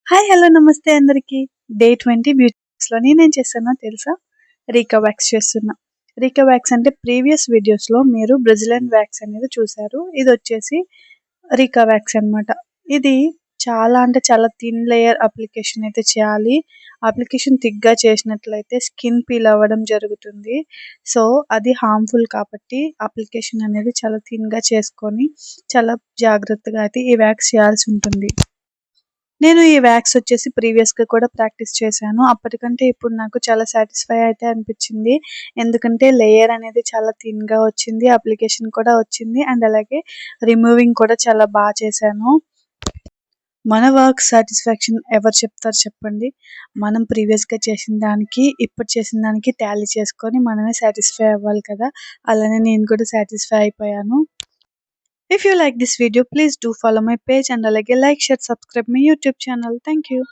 Hi hello నమస్తే అందరికీ. Day 20 బ్యూటీస్లో నేనేం చేస్తానో తెలుసా? రీకా వ్యాక్స్ చేస్తున్నా. రీకా వ్యాక్స్ అంటే ప్రీవియస్ వీడియోస్లో మీరు బ్రెజిలియన్ వ్యాక్స్ అనేది చూసారు. ఇది వచ్చేసి రీకా వ్యాక్స్ అనమాట. ఇది చాలా అంటే చాలా థిన్ లేయర్ అప్లికేషన్ అయితే చేయాలి. అప్లికేషన్ థిక్గా చేసినట్లయితే స్కిన్ పీల్ అవ్వడం జరుగుతుంది. సో అది హార్మ్ఫుల్ కాబట్టి అప్లికేషన్ అనేది చాలా థిన్గా చేసుకొని చాలా జాగ్రత్తగా అయితే ఈ వ్యాక్స్ చేయాల్సి ఉంటుంది. నేను ఈ వ్యాక్స్ వచ్చేసి ప్రీవియస్‌గా కూడా ప్రాక్టీస్ చేశాను. అప్పటికంటే ఇప్పుడు నాకు చాలా సాటిస్ఫై అయితే అనిపించింది. ఎందుకంటే లేయర్ అనేది చాలా థిన్‌గా వచ్చింది. అప్లికేషన్ కూడా వచ్చింది. అండ్ అలాగే రిమూవింగ్ కూడా చాలా చేశాను. మన వర్క్ సాటిస్ఫాక్షన్ ఎవరు చెప్తారు చెప్పండి? మనం ప్రీవియస్‌గా చేసిన దానికి, ఇప్పుడు చేసిన దానికి టాలీ చేసుకొని మనమే సాటిస్ఫై అవ్వాలి కదా! అలానే నేను కూడా సాటిస్ఫై అయిపోయాను. If you like this video, please do follow my page and like, share, subscribe my YouTube channel. Thank you.